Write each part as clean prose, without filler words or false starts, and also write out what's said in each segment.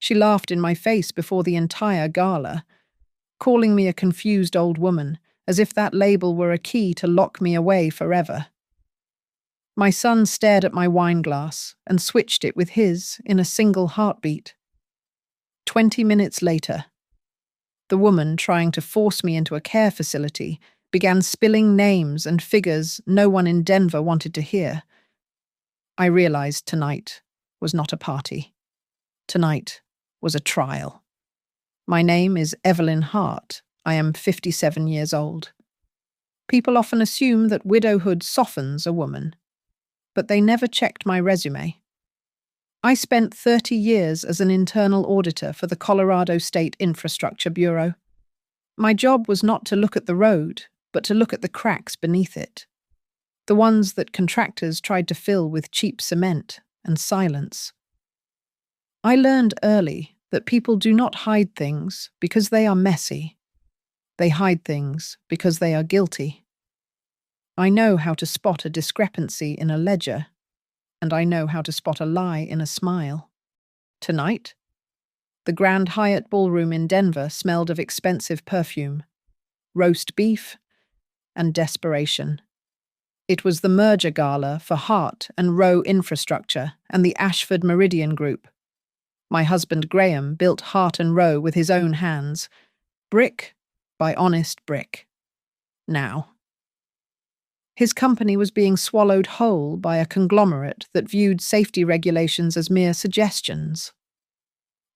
She laughed in my face before the entire gala, calling me a confused old woman, as if that label were a key to lock me away forever. My son stared at my wine glass and switched it with his in a single heartbeat. 20 minutes later, the woman trying to force me into a care facility began spilling names and figures no one in Denver wanted to hear. I realized tonight was not a party. Tonight was a trial. My name is Evelyn Hart. I am 57 years old. People often assume that widowhood softens a woman, but they never checked my resume. I spent 30 years as an internal auditor for the Colorado State Infrastructure Bureau. My job was not to look at the road, but to look at the cracks beneath it, the ones that contractors tried to fill with cheap cement and silence. I learned early that people do not hide things because they are messy. They hide things because they are guilty. I know how to spot a discrepancy in a ledger, and I know how to spot a lie in a smile. Tonight, the Grand Hyatt Ballroom in Denver smelled of expensive perfume, roast beef, and desperation. It was the merger gala for Hart and Rowe Infrastructure and the Ashford Meridian Group. My husband Graham built Hart and Rowe with his own hands, brick by honest brick. Now, his company was being swallowed whole by a conglomerate that viewed safety regulations as mere suggestions.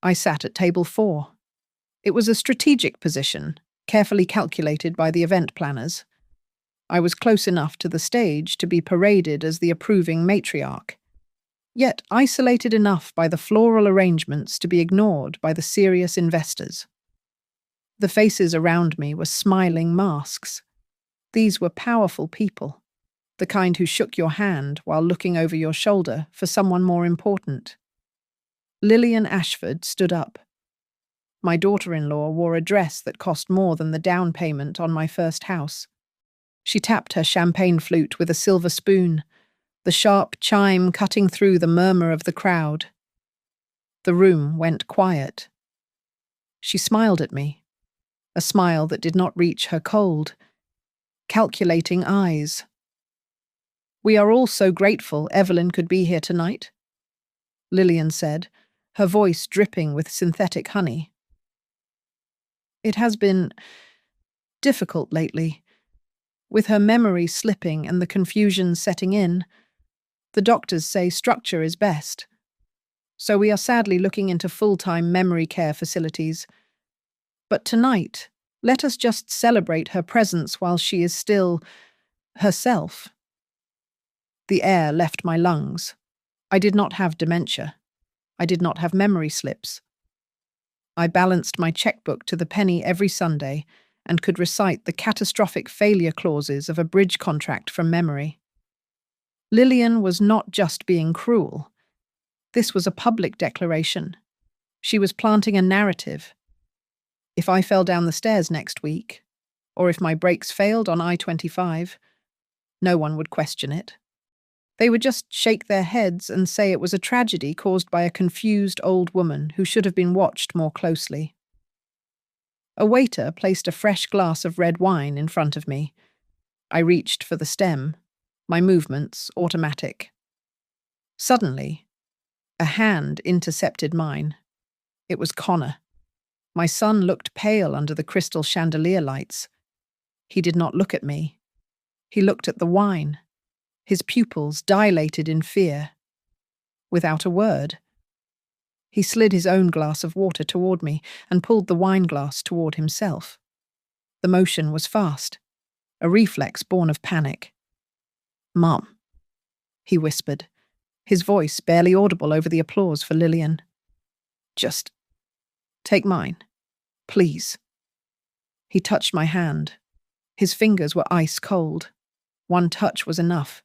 I sat at table 4. It was a strategic position, carefully calculated by the event planners. I was close enough to the stage to be paraded as the approving matriarch, yet isolated enough by the floral arrangements to be ignored by the serious investors. The faces around me were smiling masks. These were powerful people, the kind who shook your hand while looking over your shoulder for someone more important. Lillian Ashford stood up. My daughter-in-law wore a dress that cost more than the down payment on my first house. She tapped her champagne flute with a silver spoon, the sharp chime cutting through the murmur of the crowd. The room went quiet. She smiled at me, a smile that did not reach her cold, calculating eyes. "We are all so grateful Evelyn could be here tonight," Lillian said, her voice dripping with synthetic honey. "It has been difficult lately, with her memory slipping and the confusion setting in. The doctors say structure is best, so we are sadly looking into full-time memory care facilities. But tonight, let us just celebrate her presence while she is still herself." The air left my lungs. I did not have dementia. I did not have memory slips. I balanced my checkbook to the penny every Sunday and could recite the catastrophic failure clauses of a bridge contract from memory. Lillian was not just being cruel. This was a public declaration. She was planting a narrative. If I fell down the stairs next week, or if my brakes failed on I-25, no one would question it. They would just shake their heads and say it was a tragedy caused by a confused old woman who should have been watched more closely. A waiter placed a fresh glass of red wine in front of me. I reached for the stem, my movements automatic. Suddenly, a hand intercepted mine. It was Connor. My son looked pale under the crystal chandelier lights. He did not look at me. He looked at the wine. His pupils dilated in fear. Without a word, he slid his own glass of water toward me and pulled the wine glass toward himself. The motion was fast, a reflex born of panic. "Mom," he whispered, his voice barely audible over the applause for Lillian. "Just take mine, please." He touched my hand. His fingers were ice cold. One touch was enough.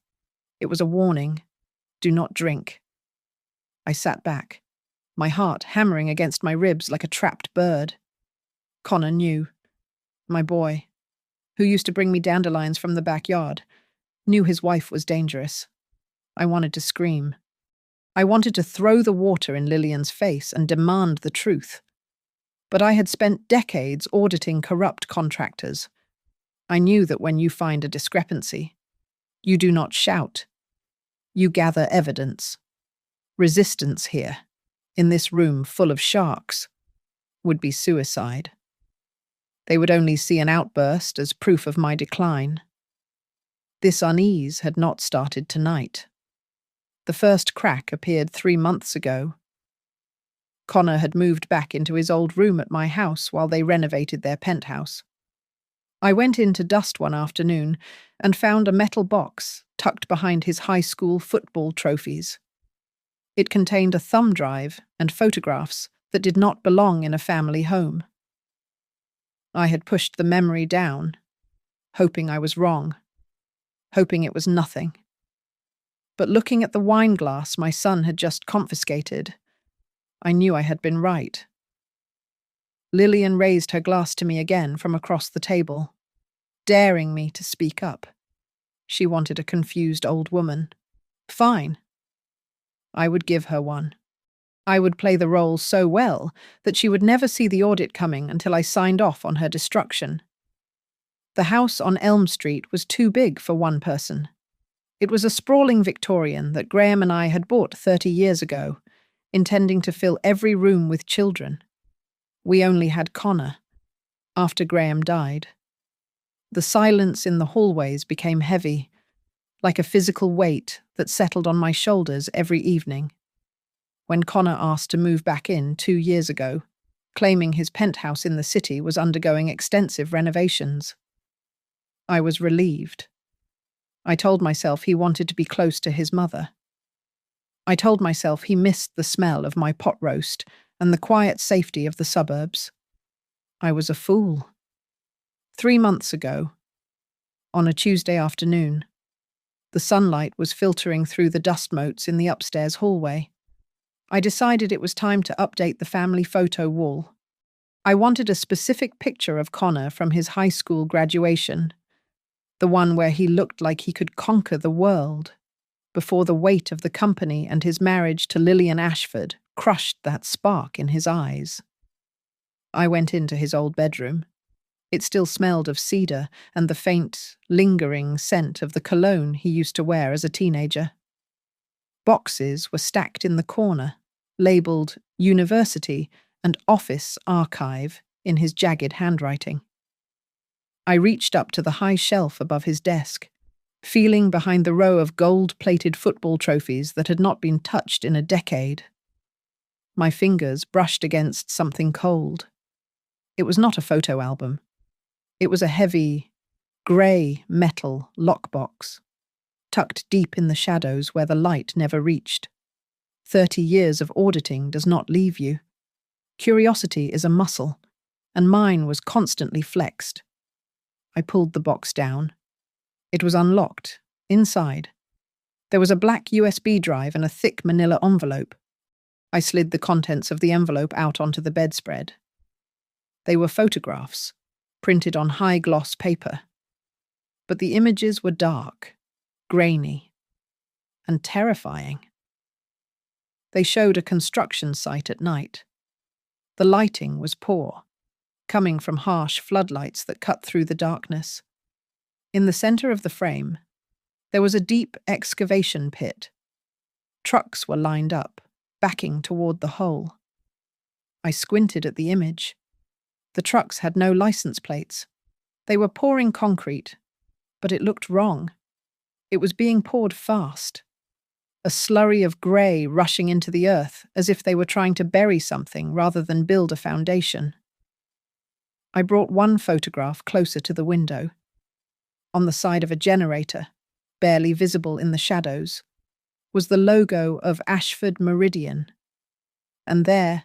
It was a warning. Do not drink. I sat back, my heart hammering against my ribs like a trapped bird. Connor knew. My boy, who used to bring me dandelions from the backyard, knew his wife was dangerous. I wanted to scream. I wanted to throw the water in Lillian's face and demand the truth. But I had spent decades auditing corrupt contractors. I knew that when you find a discrepancy, you do not shout. You gather evidence. Resistance here, in this room full of sharks, would be suicide. They would only see an outburst as proof of my decline. This unease had not started tonight. The first crack appeared 3 months ago. Connor had moved back into his old room at my house while they renovated their penthouse. I went in to dust one afternoon and found a metal box tucked behind his high school football trophies. It contained a thumb drive and photographs that did not belong in a family home. I had pushed the memory down, hoping I was wrong, hoping it was nothing. But looking at the wine glass my son had just confiscated, I knew I had been right. Lillian raised her glass to me again from across the table, daring me to speak up. She wanted a confused old woman. Fine. I would give her one. I would play the role so well that she would never see the audit coming until I signed off on her destruction. The house on Elm Street was too big for one person. It was a sprawling Victorian that Graham and I had bought 30 years ago, intending to fill every room with children. We only had Connor, after Graham died. The silence in the hallways became heavy, like a physical weight that settled on my shoulders every evening. When Connor asked to move back in 2 years ago, claiming his penthouse in the city was undergoing extensive renovations, I was relieved. I told myself he wanted to be close to his mother. I told myself he missed the smell of my pot roast and the quiet safety of the suburbs. I was a fool. 3 months ago, on a Tuesday afternoon, the sunlight was filtering through the dust motes in the upstairs hallway. I decided it was time to update the family photo wall. I wanted a specific picture of Connor from his high school graduation, the one where he looked like he could conquer the world, before the weight of the company and his marriage to Lillian Ashford crushed that spark in his eyes. I went into his old bedroom. It still smelled of cedar and the faint, lingering scent of the cologne he used to wear as a teenager. Boxes were stacked in the corner, labelled University and Office Archive in his jagged handwriting. I reached up to the high shelf above his desk, feeling behind the row of gold-plated football trophies that had not been touched in a decade. My fingers brushed against something cold. It was not a photo album. It was a heavy, grey metal lockbox, tucked deep in the shadows where the light never reached. 30 years of auditing does not leave you. Curiosity is a muscle, and mine was constantly flexed. I pulled the box down. It was unlocked. Inside, there was a black USB drive and a thick manila envelope. I slid the contents of the envelope out onto the bedspread. They were photographs, printed on high-gloss paper. But the images were dark, grainy, and terrifying. They showed a construction site at night. The lighting was poor, coming from harsh floodlights that cut through the darkness. In the center of the frame, there was a deep excavation pit. Trucks were lined up, backing toward the hole. I squinted at the image. The trucks had no license plates. They were pouring concrete, but it looked wrong. It was being poured fast. A slurry of grey rushing into the earth as if they were trying to bury something rather than build a foundation. I brought one photograph closer to the window. On the side of a generator, barely visible in the shadows, was the logo of Ashford Meridian. And there,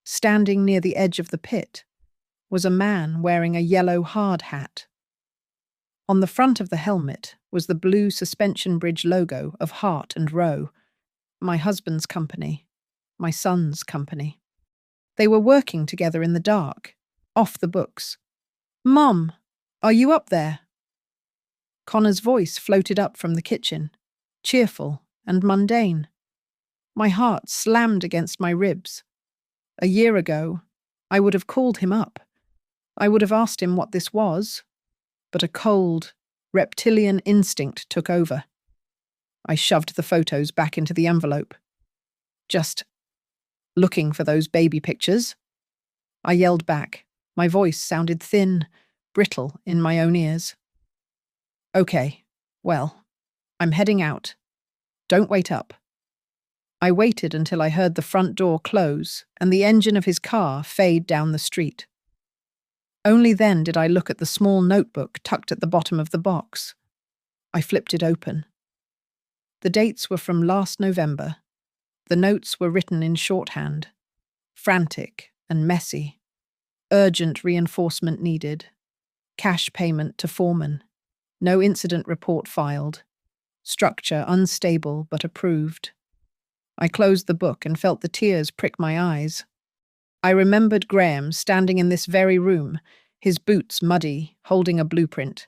standing near the edge of the pit, was a man wearing a yellow hard hat. On the front of the helmet was the blue suspension bridge logo of Hart and Rowe, my husband's company, my son's company. They were working together in the dark, off the books. "Mum, are you up there?" Connor's voice floated up from the kitchen, cheerful and mundane. My heart slammed against my ribs. A year ago, I would have called him up. I would have asked him what this was, but a cold, reptilian instinct took over. I shoved the photos back into the envelope. Just looking for those baby pictures? I yelled back. My voice sounded thin, brittle in my own ears. Okay, well, I'm heading out. Don't wait up. I waited until I heard the front door close and the engine of his car fade down the street. Only then did I look at the small notebook tucked at the bottom of the box. I flipped it open. The dates were from last November. The notes were written in shorthand, frantic and messy. Urgent reinforcement needed. Cash payment to foreman. No incident report filed. Structure unstable but approved. I closed the book and felt the tears prick my eyes. I remembered Graham standing in this very room, his boots muddy, holding a blueprint.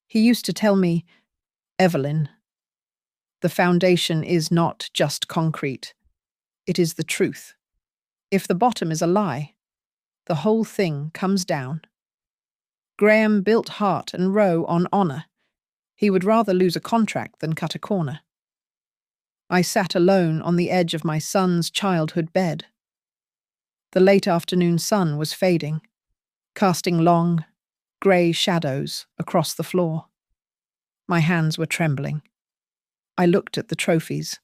He used to tell me, "Evelyn, the foundation is not just concrete. It is the truth. If the bottom is a lie, the whole thing comes down." Graham built Hart and Rowe on honour. He would rather lose a contract than cut a corner. I sat alone on the edge of my son's childhood bed. The late afternoon sun was fading, casting long, grey shadows across the floor. My hands were trembling. I looked at the trophies,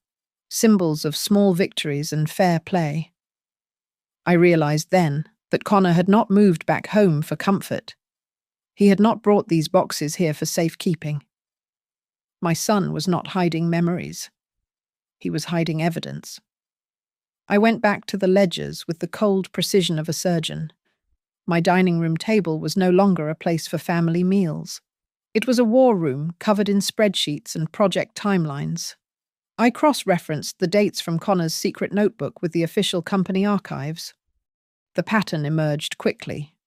symbols of small victories and fair play. I realised then that Connor had not moved back home for comfort. He had not brought these boxes here for safekeeping. My son was not hiding memories. He was hiding evidence. I went back to the ledgers with the cold precision of a surgeon. My dining room table was no longer a place for family meals. It was a war room covered in spreadsheets and project timelines. I cross-referenced the dates from Connor's secret notebook with the official company archives. The pattern emerged quickly.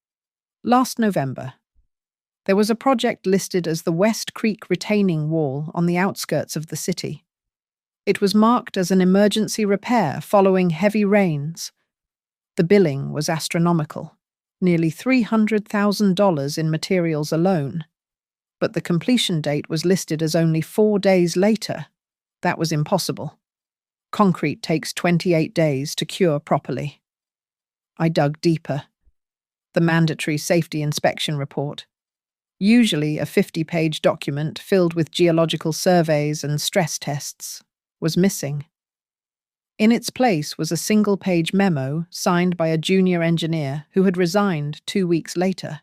Last November, there was a project listed as the West Creek retaining wall on the outskirts of the city. It was marked as an emergency repair following heavy rains. The billing was astronomical, nearly $300,000 in materials alone. But the completion date was listed as only 4 days later. That was impossible. Concrete takes 28 days to cure properly. I dug deeper. The mandatory safety inspection report, usually a 50-page document filled with geological surveys and stress tests, was missing. In its place was a single-page memo signed by a junior engineer who had resigned 2 weeks later.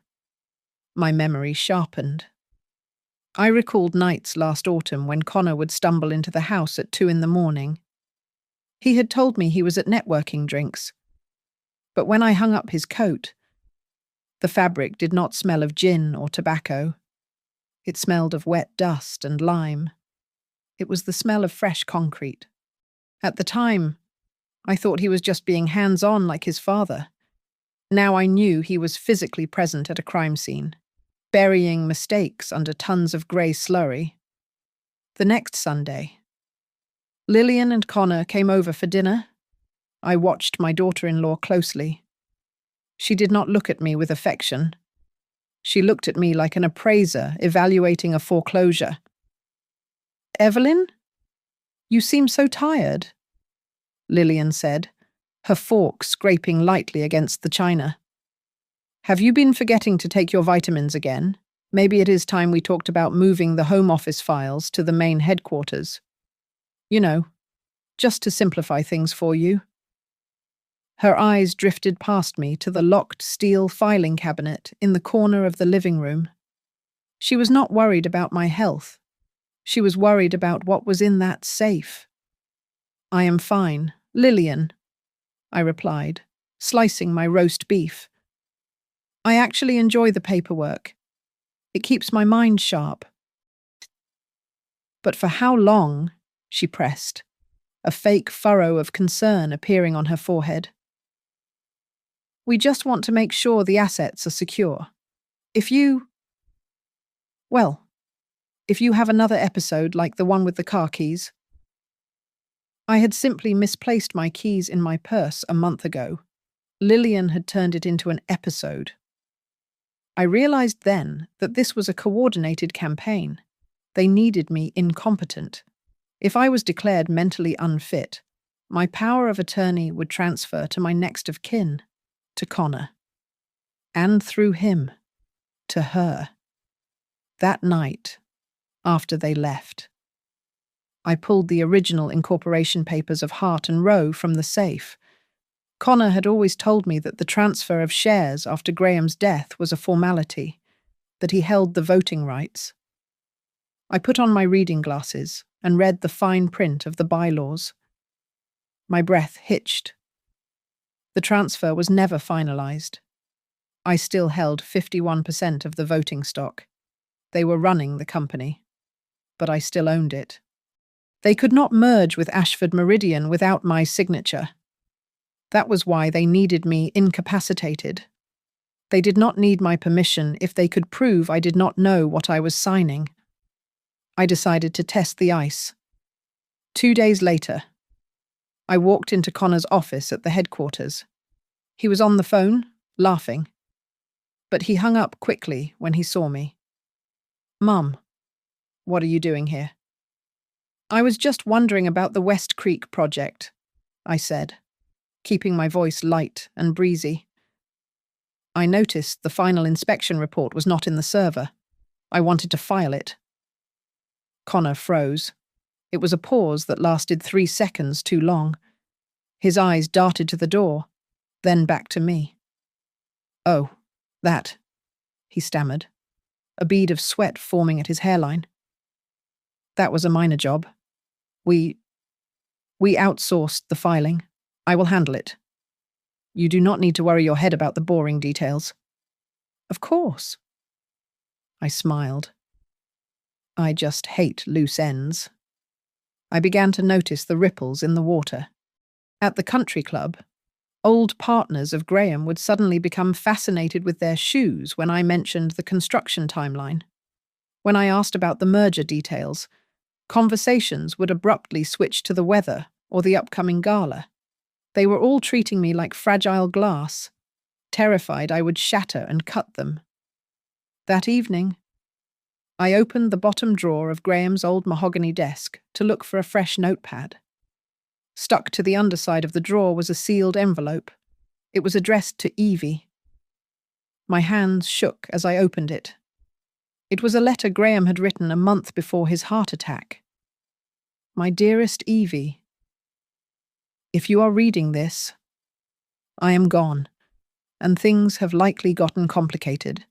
My memory sharpened. I recalled nights last autumn when Connor would stumble into the house at 2 a.m. He had told me he was at networking drinks. But when I hung up his coat, the fabric did not smell of gin or tobacco. It smelled of wet dust and lime. It was the smell of fresh concrete. At the time, I thought he was just being hands-on like his father. Now I knew he was physically present at a crime scene, burying mistakes under tons of grey slurry. The next Sunday, Lillian and Connor came over for dinner. I watched my daughter-in-law closely. She did not look at me with affection. She looked at me like an appraiser evaluating a foreclosure. "Evelyn? You seem so tired," Lillian said, her fork scraping lightly against the china. "Have you been forgetting to take your vitamins again? Maybe it is time we talked about moving the home office files to the main headquarters. You know, just to simplify things for you." Her eyes drifted past me to the locked steel filing cabinet in the corner of the living room. She was not worried about my health. She was worried about what was in that safe. "I am fine, Lillian," I replied, slicing my roast beef. "I actually enjoy the paperwork. It keeps my mind sharp." "But for how long?" she pressed, a fake furrow of concern appearing on her forehead. "We just want to make sure the assets are secure. If you have another episode like the one with the car keys, I had simply misplaced my keys in my purse a month ago. Lillian had turned it into an episode. I realized then that this was a coordinated campaign. They needed me incompetent. If I was declared mentally unfit, my power of attorney would transfer to my next of kin, to Connor. And through him, to her. That night, after they left, I pulled the original incorporation papers of Hart and Rowe from the safe. Connor had always told me that the transfer of shares after Graham's death was a formality, that he held the voting rights. I put on my reading glasses and read the fine print of the bylaws. My breath hitched. The transfer was never finalized. I still held 51% of the voting stock. They were running the company, but I still owned it. They could not merge with Ashford Meridian without my signature. That was why they needed me incapacitated. They did not need my permission if they could prove I did not know what I was signing. I decided to test the ice. 2 days later, I walked into Connor's office at the headquarters. He was on the phone, laughing. But he hung up quickly when he saw me. "Mum, what are you doing here?" "I was just wondering about the West Creek project," I said, keeping my voice light and breezy. "I noticed the final inspection report was not in the server. I wanted to file it." Connor froze. It was a pause that lasted 3 seconds too long. His eyes darted to the door, then back to me. "Oh, that," he stammered, a bead of sweat forming at his hairline. "That was a minor job. We outsourced the filing. I will handle it. You do not need to worry your head about the boring details." "Of course." I smiled. I just hate loose ends. I began to notice the ripples in the water. At the country club, old partners of Graham would suddenly become fascinated with their shoes when I mentioned the construction timeline. When I asked about the merger details, conversations would abruptly switch to the weather or the upcoming gala. They were all treating me like fragile glass, terrified I would shatter and cut them. That evening, I opened the bottom drawer of Graham's old mahogany desk to look for a fresh notepad. Stuck to the underside of the drawer was a sealed envelope. It was addressed to Evie. My hands shook as I opened it. It was a letter Graham had written a month before his heart attack. "My dearest Evie, if you are reading this, I am gone, and things have likely gotten complicated.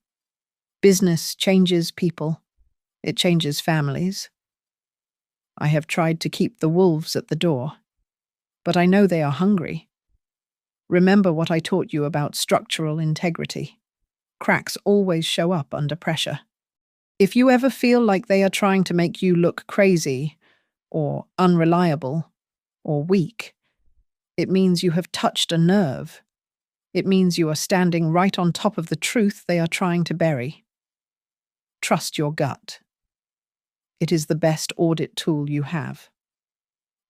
Business changes people. It changes families. I have tried to keep the wolves at the door, but I know they are hungry. Remember what I taught you about structural integrity. Cracks always show up under pressure. If you ever feel like they are trying to make you look crazy, or unreliable, or weak, it means you have touched a nerve. It means you are standing right on top of the truth they are trying to bury. Trust your gut. It is the best audit tool you have."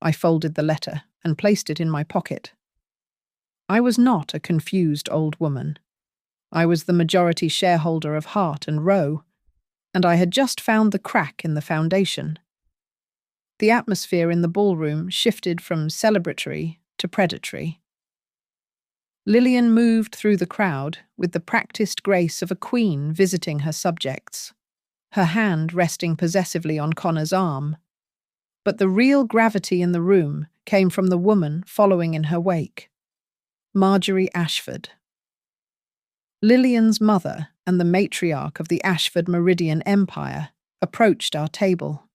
I folded the letter and placed it in my pocket. I was not a confused old woman. I was the majority shareholder of Hart and Rowe, and I had just found the crack in the foundation. The atmosphere in the ballroom shifted from celebratory to predatory. Lillian moved through the crowd with the practiced grace of a queen visiting her subjects, her hand resting possessively on Connor's arm. But the real gravity in the room came from the woman following in her wake, Marjorie Ashford. Lillian's mother and the matriarch of the Ashford Meridian Empire approached our table.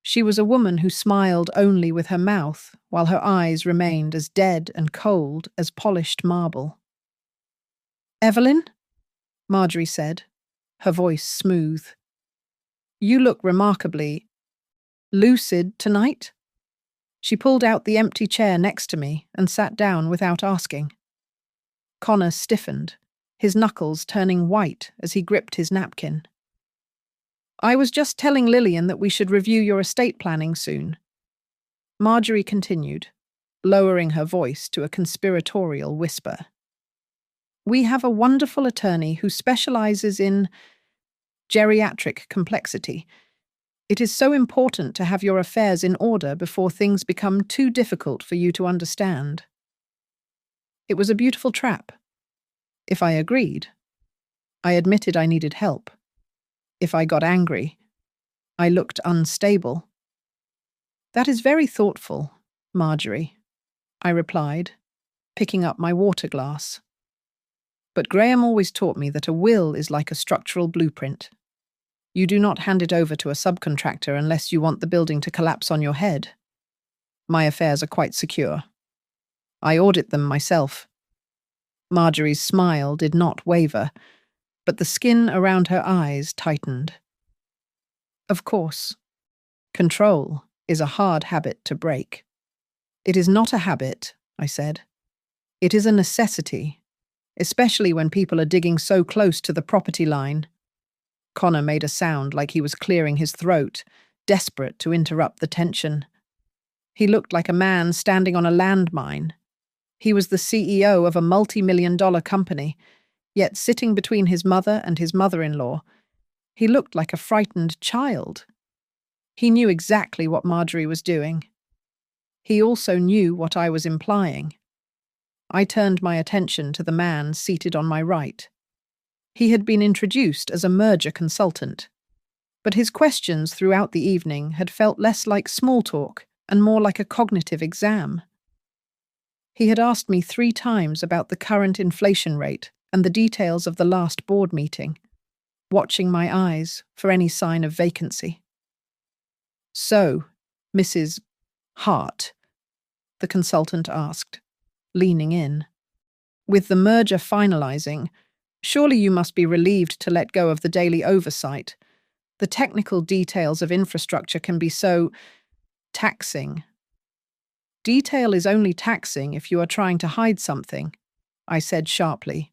She was a woman who smiled only with her mouth, while her eyes remained as dead and cold as polished marble. "Evelyn," Marjorie said, her voice smooth, "you look remarkably lucid tonight." She pulled out the empty chair next to me and sat down without asking. Connor stiffened, his knuckles turning white as he gripped his napkin. "I was just telling Lillian that we should review your estate planning soon." Marjorie continued, lowering her voice to a conspiratorial whisper. We have a wonderful attorney who specializes in geriatric complexity. It is so important to have your affairs in order before things become too difficult for you to understand. It was a beautiful trap. If I agreed, I admitted I needed help. If I got angry, I looked unstable. That is very thoughtful, Marjorie, I replied, picking up my water glass. But Graham always taught me that a will is like a structural blueprint. You do not hand it over to a subcontractor unless you want the building to collapse on your head. My affairs are quite secure. I audit them myself. Marjorie's smile did not waver, but the skin around her eyes tightened. Of course, control is a hard habit to break. It is not a habit, I said. It is a necessity, especially when people are digging so close to the property line. Connor made a sound like he was clearing his throat, desperate to interrupt the tension. He looked like a man standing on a landmine. He was the CEO of a multi-million-dollar company, yet sitting between his mother and his mother-in-law, he looked like a frightened child. He knew exactly what Marjorie was doing. He also knew what I was implying. I turned my attention to the man seated on my right. He had been introduced as a merger consultant, but his questions throughout the evening had felt less like small talk and more like a cognitive exam. He had asked me 3 times about the current inflation rate and the details of the last board meeting, watching my eyes for any sign of vacancy. So, Mrs. Hart, the consultant asked, leaning in. With the merger finalizing, surely you must be relieved to let go of the daily oversight. The technical details of infrastructure can be so taxing. Detail is only taxing if you are trying to hide something, I said sharply.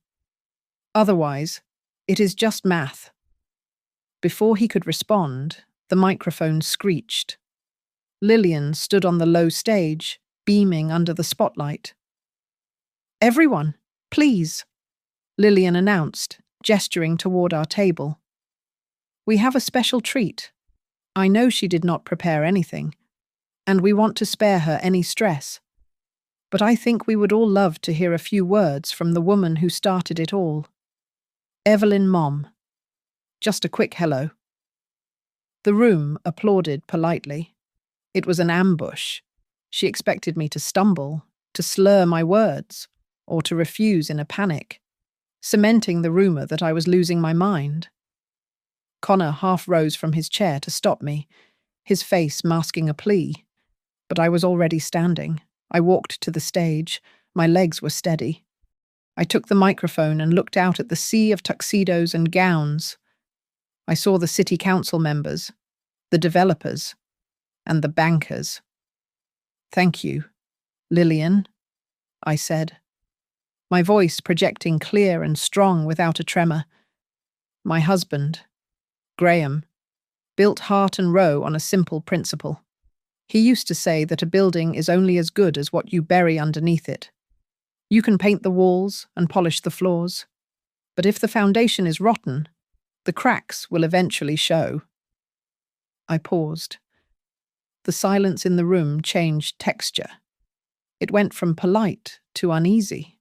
Otherwise, it is just math. Before he could respond, the microphone screeched. Lillian stood on the low stage, beaming under the spotlight. Everyone, please, Lillian announced, gesturing toward our table. We have a special treat. I know she did not prepare anything, and we want to spare her any stress. But I think we would all love to hear a few words from the woman who started it all. Evelyn Mom. Just a quick hello. The room applauded politely. It was an ambush. She expected me to stumble, to slur my words, or to refuse in a panic, cementing the rumor that I was losing my mind. Connor half rose from his chair to stop me, his face masking a plea. But I was already standing. I walked to the stage. My legs were steady. I took the microphone and looked out at the sea of tuxedos and gowns. I saw the city council members, the developers, and the bankers. Thank you, Lillian, I said, my voice projecting clear and strong without a tremor. My husband, Graham, built Hart and Row on a simple principle. He used to say that a building is only as good as what you bury underneath it. You can paint the walls and polish the floors, but if the foundation is rotten, the cracks will eventually show. I paused. The silence in the room changed texture. It went from polite to uneasy.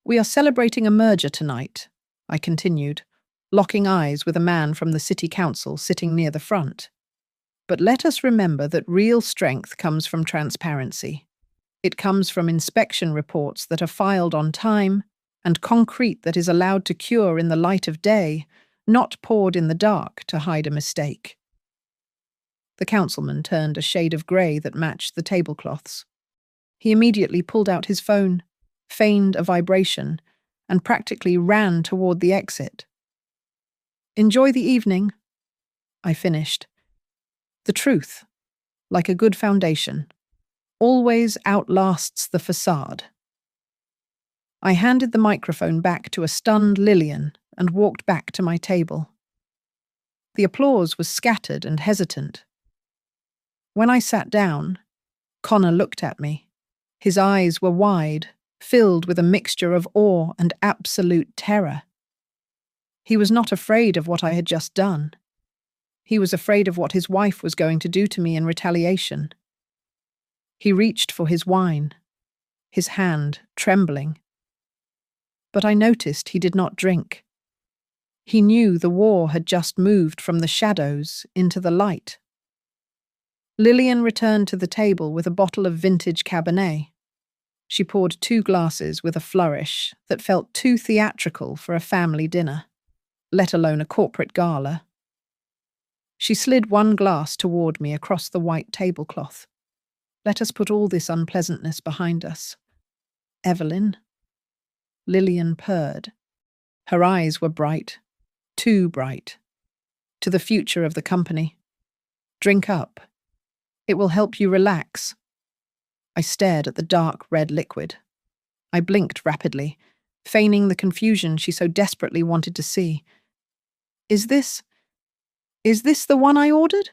We are celebrating a merger tonight, I continued, locking eyes with a man from the city council sitting near the front. But let us remember that real strength comes from transparency. It comes from inspection reports that are filed on time and concrete that is allowed to cure in the light of day, not poured in the dark to hide a mistake. The councilman turned a shade of grey that matched the tablecloths. He immediately pulled out his phone, feigned a vibration, and practically ran toward the exit. Enjoy the evening, I finished. The truth, like a good foundation, always outlasts the facade. I handed the microphone back to a stunned Lillian and walked back to my table. The applause was scattered and hesitant. When I sat down, Connor looked at me. His eyes were wide, filled with a mixture of awe and absolute terror. He was not afraid of what I had just done. He was afraid of what his wife was going to do to me in retaliation. He reached for his wine, his hand trembling. But I noticed he did not drink. He knew the war had just moved from the shadows into the light. Lillian returned to the table with a bottle of vintage Cabernet. She poured 2 glasses with a flourish that felt too theatrical for a family dinner, let alone a corporate gala. She slid 1 glass toward me across the white tablecloth. Let us put all this unpleasantness behind us. Evelyn. Lillian purred. Her eyes were bright, too bright. To the future of the company. Drink up. It will help you relax. I stared at the dark red liquid. I blinked rapidly, feigning the confusion she so desperately wanted to see. Is this the one I ordered?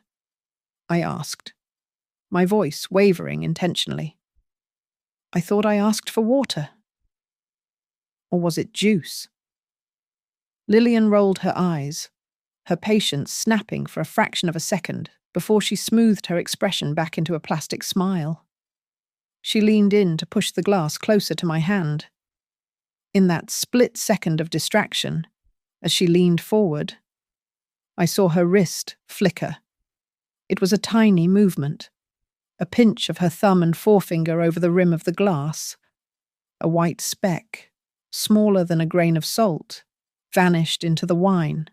I asked, my voice wavering intentionally. I thought I asked for water. Or was it juice? Lillian rolled her eyes, her patience snapping for a fraction of a second before she smoothed her expression back into a plastic smile. She leaned in to push the glass closer to my hand. In that split second of distraction, as she leaned forward, I saw her wrist flicker. It was a tiny movement, a pinch of her thumb and forefinger over the rim of the glass. A white speck, smaller than a grain of salt, vanished into the wine.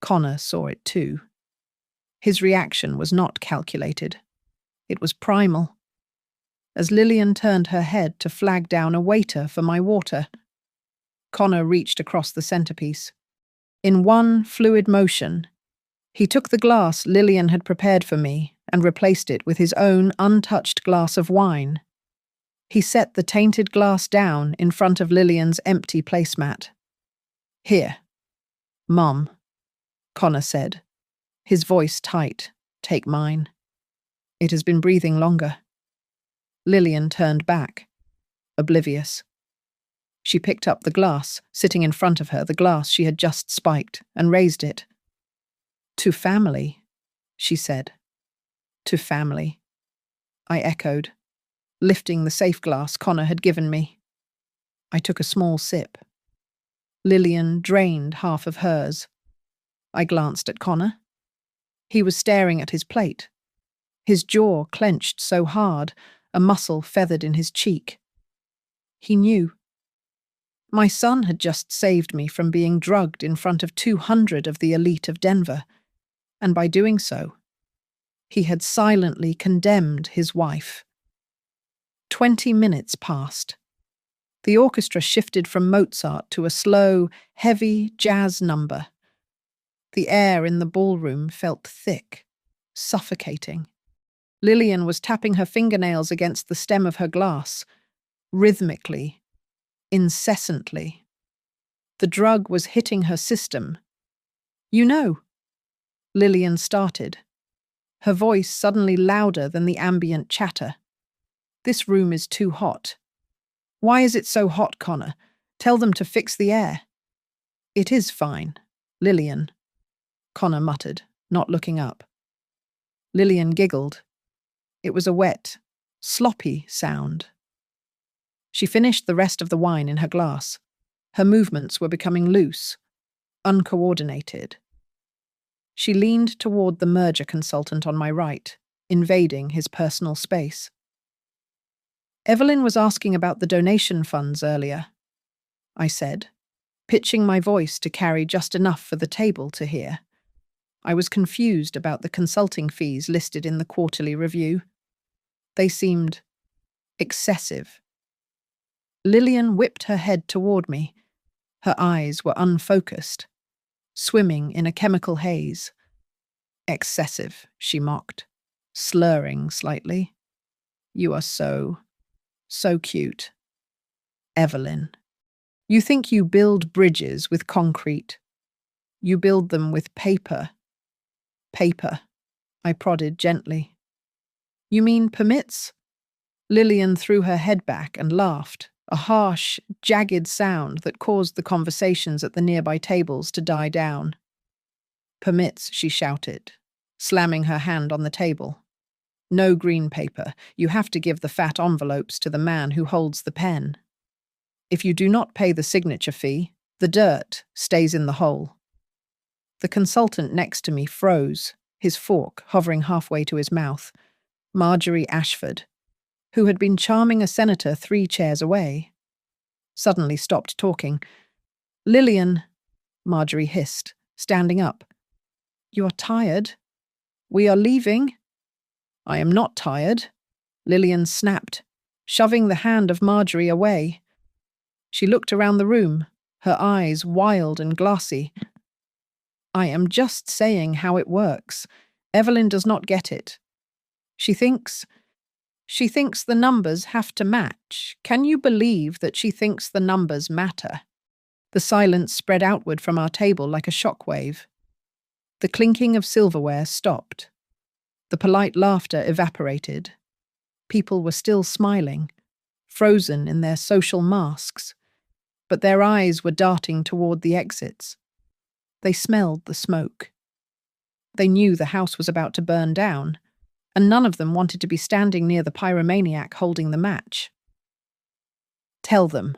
Connor saw it too. His reaction was not calculated. It was primal. As Lillian turned her head to flag down a waiter for my water, Connor reached across the centerpiece. In one fluid motion, he took the glass Lillian had prepared for me and replaced it with his own untouched glass of wine. He set the tainted glass down in front of Lillian's empty placemat. Here, Mum, Connor said, his voice tight. Take mine. It has been breathing longer. Lillian turned back, oblivious. She picked up the glass, sitting in front of her, the glass she had just spiked, and raised it. To family, she said. To family. I echoed, lifting the safe glass Connor had given me. I took a small sip. Lillian drained half of hers. I glanced at Connor. He was staring at his plate. His jaw clenched so hard, a muscle feathered in his cheek. He knew. My son had just saved me from being drugged in front of 200 of the elite of Denver, and by doing so, he had silently condemned his wife. 20 minutes passed. The orchestra shifted from Mozart to a slow, heavy jazz number. The air in the ballroom felt thick, suffocating. Lillian was tapping her fingernails against the stem of her glass, rhythmically, incessantly. The drug was hitting her system. You know, Lillian started, her voice suddenly louder than the ambient chatter. This room is too hot. Why is it so hot, Connor? Tell them to fix the air. It is fine, Lillian, Connor muttered, not looking up. Lillian giggled. It was a wet, sloppy sound. She finished the rest of the wine in her glass. Her movements were becoming loose, uncoordinated. She leaned toward the merger consultant on my right, invading his personal space. Evelyn was asking about the donation funds earlier, I said, pitching my voice to carry just enough for the table to hear. I was confused about the consulting fees listed in the quarterly review. They seemed excessive. Lillian whipped her head toward me. Her eyes were unfocused, swimming in a chemical haze. Excessive, she mocked, slurring slightly. You are so cute. Evelyn, you think you build bridges with concrete. You build them with paper. Paper, I prodded gently. You mean permits? Lillian threw her head back and laughed, a harsh, jagged sound that caused the conversations at the nearby tables to die down. Permits, she shouted, slamming her hand on the table. No green paper. You have to give the fat envelopes to the man who holds the pen. If you do not pay the signature fee, the dirt stays in the hole. The consultant next to me froze, his fork hovering halfway to his mouth. Marjorie Ashford, who had been charming a senator 3 chairs away, suddenly stopped talking. Lillian, Marjorie hissed, standing up. You are tired? We are leaving? I am not tired, Lillian snapped, shoving the hand of Marjorie away. She looked around the room, her eyes wild and glassy. I am just saying how it works. Evelyn does not get it. She thinks the numbers have to match. Can you believe that she thinks the numbers matter? The silence spread outward from our table like a shockwave. The clinking of silverware stopped. The polite laughter evaporated. People were still smiling, frozen in their social masks, but their eyes were darting toward the exits. They smelled the smoke. They knew the house was about to burn down, and none of them wanted to be standing near the pyromaniac holding the match. Tell them,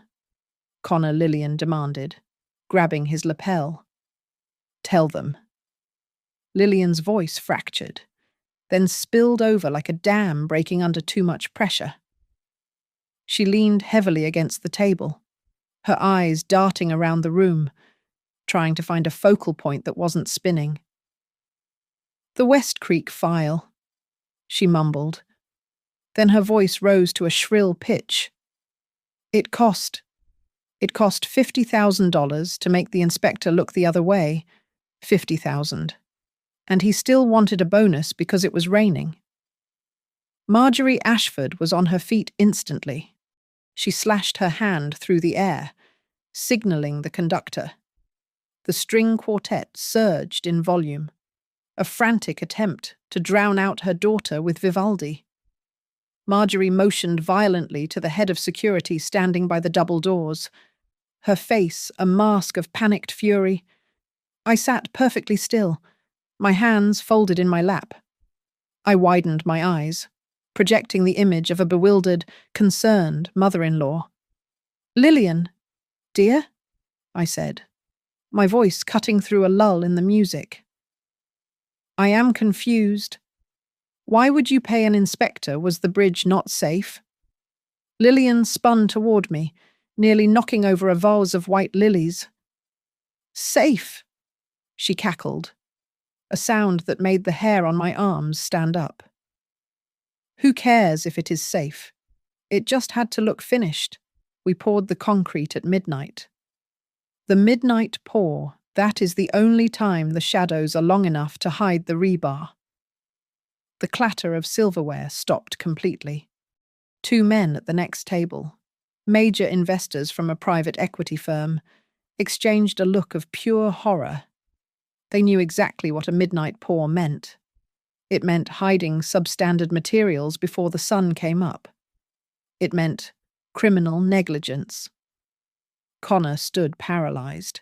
Connor Lillian demanded, grabbing his lapel. Tell them. Lillian's voice fractured, then spilled over like a dam breaking under too much pressure. She leaned heavily against the table, her eyes darting around the room, trying to find a focal point that wasn't spinning. The West Creek file, she mumbled. Then her voice rose to a shrill pitch. It cost $50,000 to make the inspector look the other way, $50,000. And he still wanted a bonus because it was raining. Marjorie Ashford was on her feet instantly. She slashed her hand through the air, signaling the conductor. The string quartet surged in volume, a frantic attempt to drown out her daughter with Vivaldi. Marjorie motioned violently to the head of security standing by the double doors, her face a mask of panicked fury. I sat perfectly still, my hands folded in my lap. I widened my eyes, projecting the image of a bewildered, concerned mother-in-law. Lillian, dear, I said, my voice cutting through a lull in the music. I am confused. Why would you pay an inspector? Was the bridge not safe? Lillian spun toward me, nearly knocking over a vase of white lilies. Safe, she cackled, a sound that made the hair on my arms stand up. Who cares if it is safe? It just had to look finished. We poured the concrete at midnight. The midnight pour, that is the only time the shadows are long enough to hide the rebar. The clatter of silverware stopped completely. 2 men at the next table, major investors from a private equity firm, exchanged a look of pure horror. They knew exactly what a midnight pour meant. It meant hiding substandard materials before the sun came up. It meant criminal negligence. Connor stood paralyzed.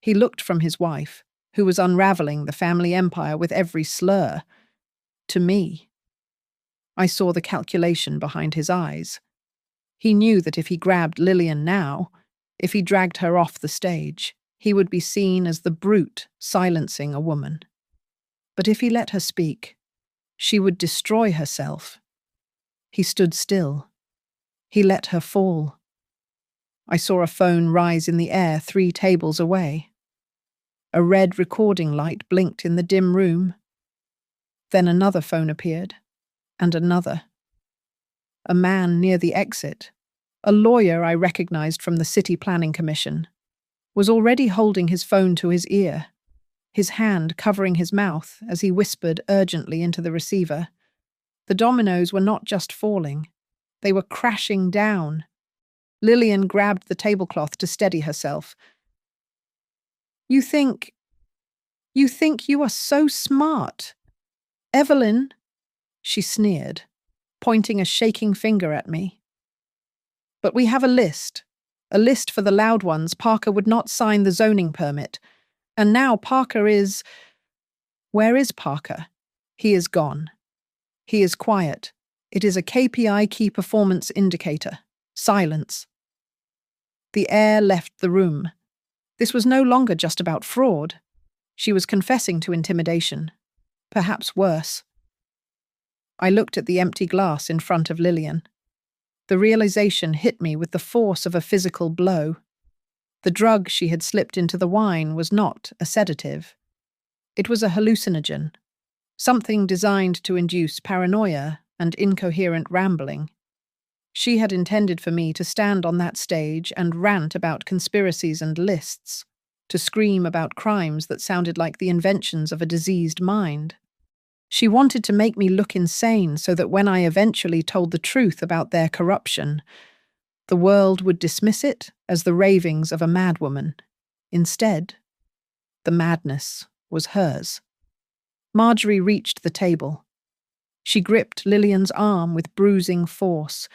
He looked from his wife, who was unraveling the family empire with every slur, to me. I saw the calculation behind his eyes. He knew that if he grabbed Lillian now, if he dragged her off the stage, he would be seen as the brute silencing a woman. But if he let her speak, she would destroy herself. He stood still. He let her fall. I saw a phone rise in the air 3 tables away. A red recording light blinked in the dim room. Then another phone appeared, and another. A man near the exit, a lawyer I recognized from the City Planning Commission, was already holding his phone to his ear, his hand covering his mouth as he whispered urgently into the receiver. The dominoes were not just falling, they were crashing down. Lillian grabbed the tablecloth to steady herself. You think you are so smart. Evelyn, she sneered, pointing a shaking finger at me. But we have a list for the loud ones. Parker would not sign the zoning permit. And now Parker is… Where is Parker? He is gone. He is quiet. It is a KPI, key performance indicator. Silence. The air left the room. This was no longer just about fraud. She was confessing to intimidation. Perhaps worse. I looked at the empty glass in front of Lillian. The realization hit me with the force of a physical blow. The drug she had slipped into the wine was not a sedative. It was a hallucinogen, something designed to induce paranoia and incoherent rambling. She had intended for me to stand on that stage and rant about conspiracies and lists, to scream about crimes that sounded like the inventions of a diseased mind. She wanted to make me look insane so that when I eventually told the truth about their corruption, the world would dismiss it as the ravings of a madwoman. Instead, the madness was hers. Marjorie reached the table. She gripped Lillian's arm with bruising force,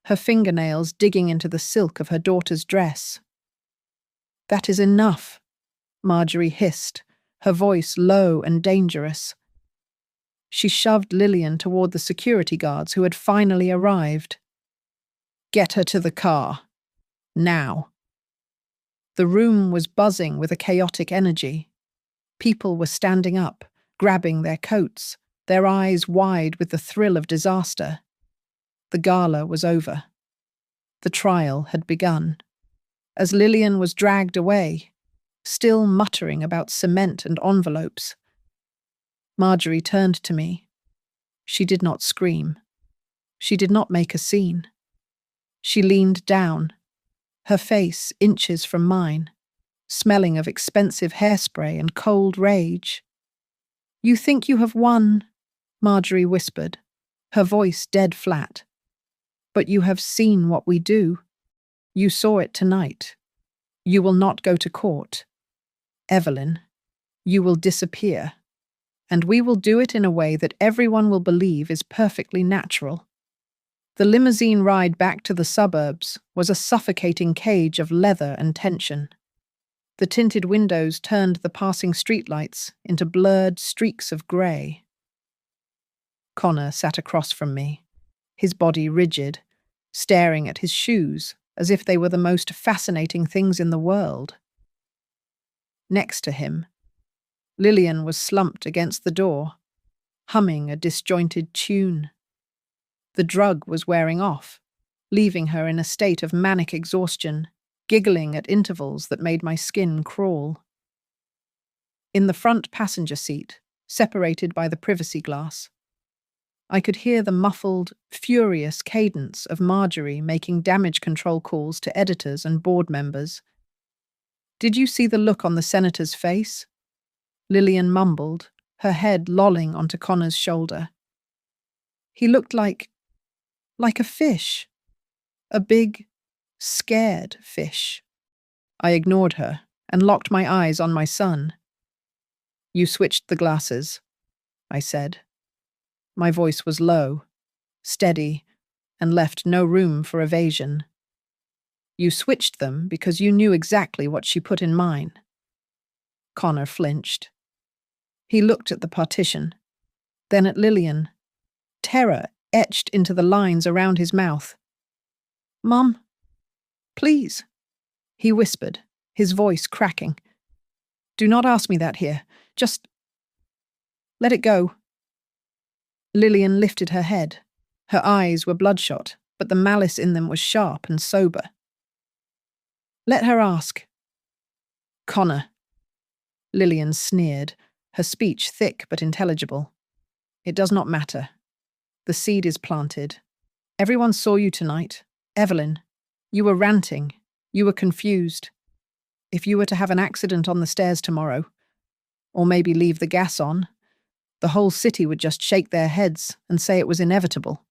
her fingernails digging into the silk of her daughter's dress. "That is enough," Marjorie hissed, her voice low and dangerous. She shoved Lillian toward the security guards who had finally arrived. "Get her to the car. Now." The room was buzzing with a chaotic energy. People were standing up, grabbing their coats, their eyes wide with the thrill of disaster. The gala was over. The trial had begun. As Lillian was dragged away, still muttering about cement and envelopes, Marjorie turned to me. She did not scream. She did not make a scene. She leaned down, her face inches from mine, smelling of expensive hairspray and cold rage. "You think you have won," Marjorie whispered, her voice dead flat. "But you have seen what we do. You saw it tonight. You will not go to court. Evelyn, you will disappear. And we will do it in a way that everyone will believe is perfectly natural." The limousine ride back to the suburbs was a suffocating cage of leather and tension. The tinted windows turned the passing streetlights into blurred streaks of grey. Connor sat across from me, his body rigid, staring at his shoes as if they were the most fascinating things in the world. Next to him, Lillian was slumped against the door, humming a disjointed tune. The drug was wearing off, leaving her in a state of manic exhaustion, giggling at intervals that made my skin crawl. In the front passenger seat, separated by the privacy glass, I could hear the muffled, furious cadence of Marjorie making damage control calls to editors and board members. "Did you see the look on the senator's face?" Lillian mumbled, her head lolling onto Connor's shoulder. "He looked like a fish. A big, scared fish." I ignored her and locked my eyes on my son. "You switched the glasses," I said. My voice was low, steady, and left no room for evasion. "You switched them because you knew exactly what she put in mine." Connor flinched. He looked at the partition, then at Lillian. Terror etched into the lines around his mouth. "Mum, please," he whispered, his voice cracking. "Do not ask me that here. Just let it go." Lillian lifted her head. Her eyes were bloodshot, but the malice in them was sharp and sober. "Let her ask." "Connor." Lillian sneered, her speech thick but intelligible. "It does not matter. The seed is planted. Everyone saw you tonight. Evelyn, you were ranting. You were confused. If you were to have an accident on the stairs tomorrow, or maybe leave the gas on, the whole city would just shake their heads and say it was inevitable.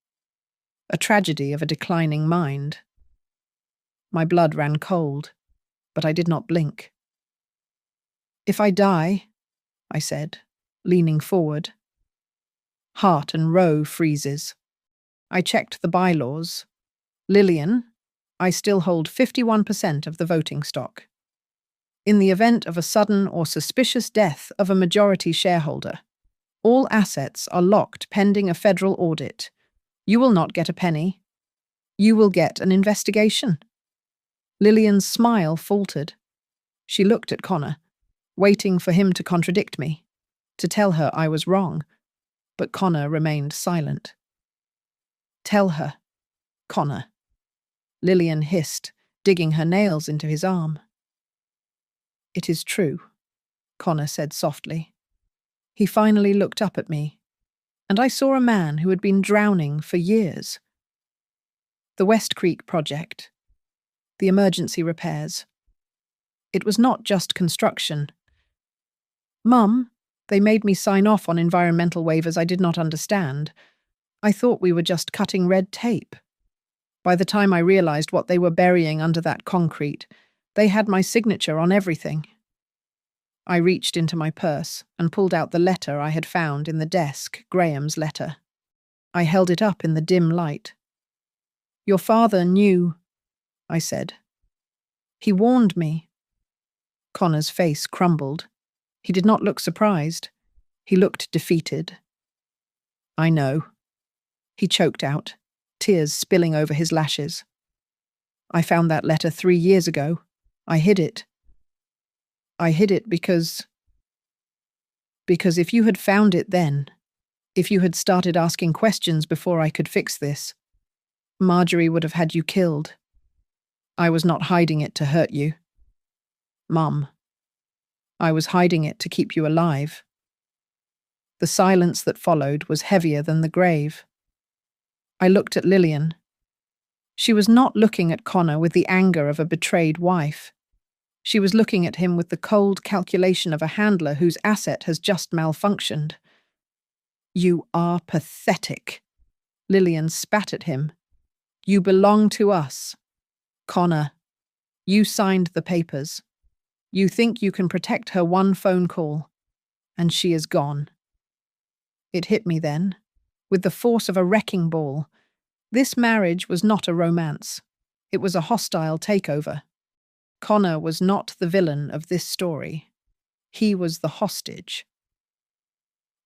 A tragedy of a declining mind." My blood ran cold, but I did not blink. "If I die," I said, leaning forward. Heart and row freezes. I checked the bylaws. Lillian, I still hold 51% of the voting stock. In the event of a sudden or suspicious death of a majority shareholder, all assets are locked pending a federal audit. You will not get a penny. You will get an investigation. Lillian's smile faltered. She looked at Connor, waiting for him to contradict me, to tell her I was wrong, but Connor remained silent. Tell her, Connor, Lillian hissed, digging her nails into his arm. It is true, Connor said softly. He finally looked up at me, and I saw a man who had been drowning for years. The West Creek project. The emergency repairs. It was not just construction. Mum, they made me sign off on environmental waivers I did not understand. I thought we were just cutting red tape. By the time I realized what they were burying under that concrete, they had my signature on everything. I reached into my purse and pulled out the letter I had found in the desk, Graham's letter. I held it up in the dim light. Your father knew, I said. He warned me. Connor's face crumbled. He did not look surprised. He looked defeated. I know. He choked out, tears spilling over his lashes. I found that letter 3 years ago. I hid it. I hid it because if you had found it then, if you had started asking questions before I could fix this, Marjorie would have had you killed. I was not hiding it to hurt you. Mum, I was hiding it to keep you alive. The silence that followed was heavier than the grave. I looked at Lillian. She was not looking at Connor with the anger of a betrayed wife. She was looking at him with the cold calculation of a handler whose asset has just malfunctioned. You are pathetic. Lillian spat at him. You belong to us. Connor, you signed the papers. You think you can protect her one phone call, and she is gone. It hit me then, with the force of a wrecking ball. This marriage was not a romance. It was a hostile takeover. Connor was not the villain of this story. He was the hostage.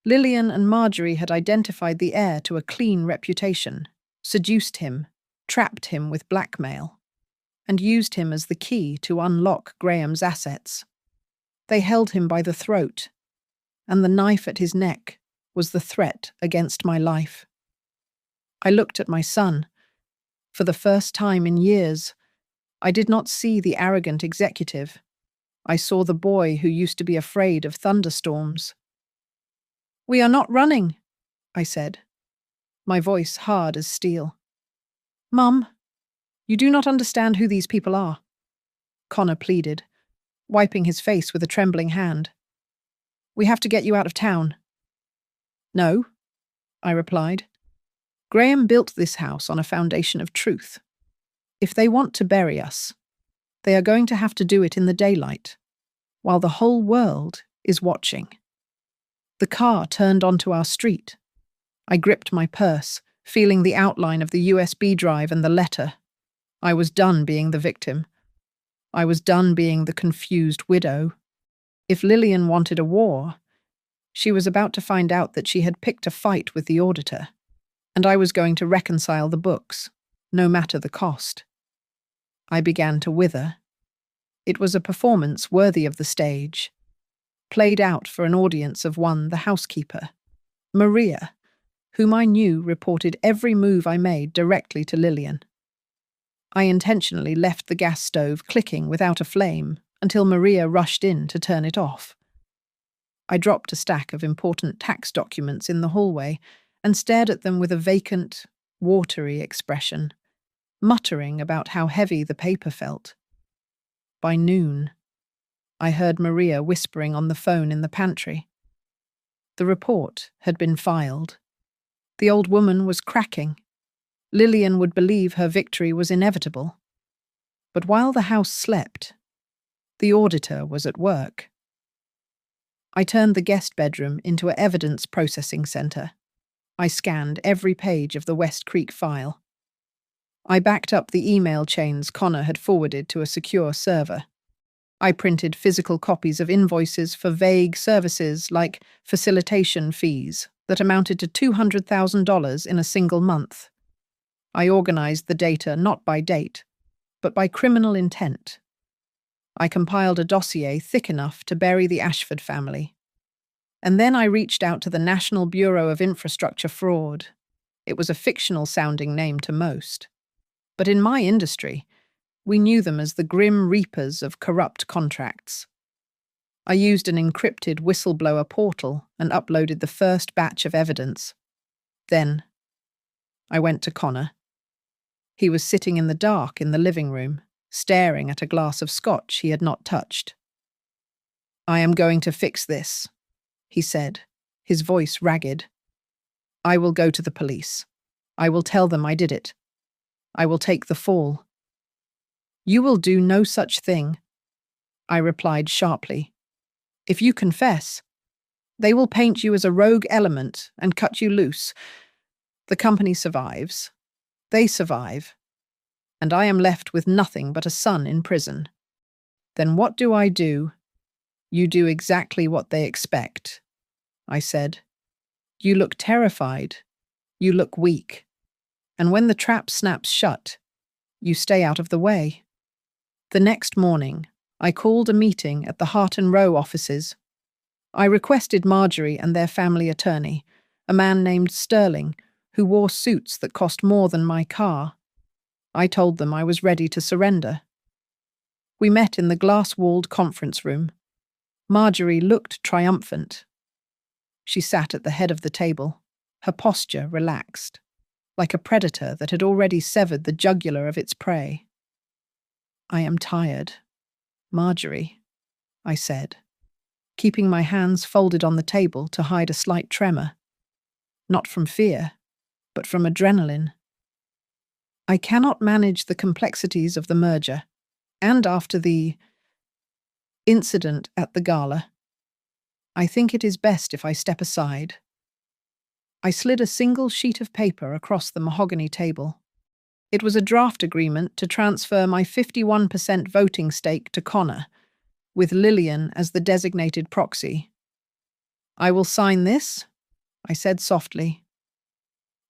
Lillian and Marjorie had identified the heir to a clean reputation, seduced him, trapped him with blackmail, and used him as the key to unlock Graham's assets. They held him by the throat, and the knife at his neck was the threat against my life. I looked at my son. For the first time in years, I did not see the arrogant executive. I saw the boy who used to be afraid of thunderstorms. We are not running, I said, my voice hard as steel. Mum, you do not understand who these people are, Connor pleaded, wiping his face with a trembling hand. We have to get you out of town. No, I replied. Graham built this house on a foundation of truth. If they want to bury us, they are going to have to do it in the daylight, while the whole world is watching. The car turned onto our street. I gripped my purse, feeling the outline of the USB drive and the letter. I was done being the victim. I was done being the confused widow. If Lillian wanted a war, she was about to find out that she had picked a fight with the auditor, and I was going to reconcile the books, no matter the cost. I began to wither. It was a performance worthy of the stage, played out for an audience of one, the housekeeper, Maria, whom I knew reported every move I made directly to Lillian. I intentionally left the gas stove clicking without a flame until Maria rushed in to turn it off. I dropped a stack of important tax documents in the hallway and stared at them with a vacant, watery expression, muttering about how heavy the paper felt. By noon, I heard Maria whispering on the phone in the pantry. The report had been filed. The old woman was cracking. Lillian would believe her victory was inevitable. But while the house slept, the auditor was at work. I turned the guest bedroom into an evidence processing centre. I scanned every page of the West Creek file. I backed up the email chains Connor had forwarded to a secure server. I printed physical copies of invoices for vague services like facilitation fees that amounted to $200,000 in a single month. I organized the data not by date, but by criminal intent. I compiled a dossier thick enough to bury the Ashford family. And then I reached out to the National Bureau of Infrastructure Fraud. It was a fictional-sounding name to most. But in my industry, we knew them as the grim reapers of corrupt contracts. I used an encrypted whistleblower portal and uploaded the first batch of evidence. Then, I went to Connor. He was sitting in the dark in the living room, staring at a glass of scotch he had not touched. "I am going to fix this," he said, his voice ragged. "I will go to the police. I will tell them I did it. I will take the fall." "You will do no such thing," I replied sharply. "If you confess, they will paint you as a rogue element and cut you loose. The company survives. They survive. And I am left with nothing but a son in prison. Then what do I do?" "You do exactly what they expect," I said. "You look terrified. You look weak. And when the trap snaps shut, you stay out of the way." The next morning, I called a meeting at the Hart and Row offices. I requested Marjorie and their family attorney, a man named Sterling, who wore suits that cost more than my car. I told them I was ready to surrender. We met in the glass-walled conference room. Marjorie looked triumphant. She sat at the head of the table, her posture relaxed, like a predator that had already severed the jugular of its prey. "I am tired, Marjorie," I said, keeping my hands folded on the table to hide a slight tremor. Not from fear, but from adrenaline. "I cannot manage the complexities of the merger, and after the incident at the gala, I think it is best if I step aside." I slid a single sheet of paper across the mahogany table. It was a draft agreement to transfer my 51% voting stake to Connor, with Lillian as the designated proxy. "I will sign this," I said softly.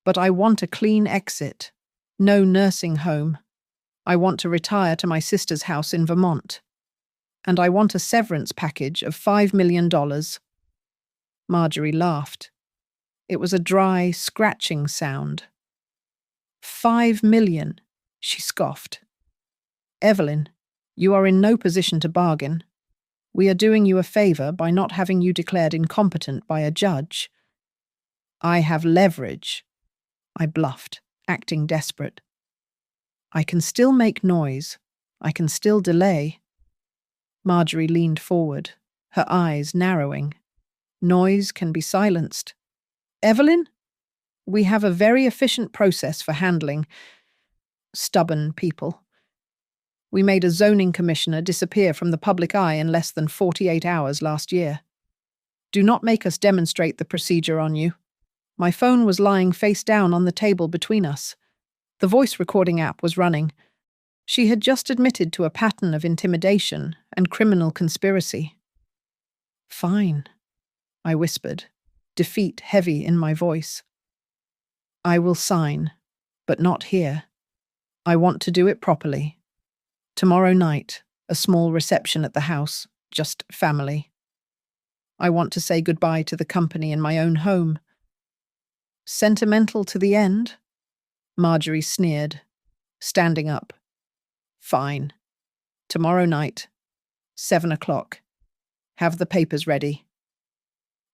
"But I want a clean exit. No nursing home. I want to retire to my sister's house in Vermont. And I want a severance package of $5 million. Marjorie laughed. It was a dry, scratching sound. $5 million, she scoffed. "Evelyn, you are in no position to bargain. We are doing you a favor by not having you declared incompetent by a judge." "I have leverage," I bluffed, acting desperate. "I can still make noise. I can still delay." Marjorie leaned forward, her eyes narrowing. "Noise can be silenced. Evelyn, we have a very efficient process for handling stubborn people. We made a zoning commissioner disappear from the public eye in less than 48 hours last year. Do not make us demonstrate the procedure on you." My phone was lying face down on the table between us. The voice recording app was running. She had just admitted to a pattern of intimidation and criminal conspiracy. "Fine," I whispered, defeat heavy in my voice. "I will sign, but not here. I want to do it properly. Tomorrow night, a small reception at the house, just family. I want to say goodbye to the company in my own home." "Sentimental to the end?" Marjorie sneered, standing up. "Fine. Tomorrow night, 7 o'clock. Have the papers ready."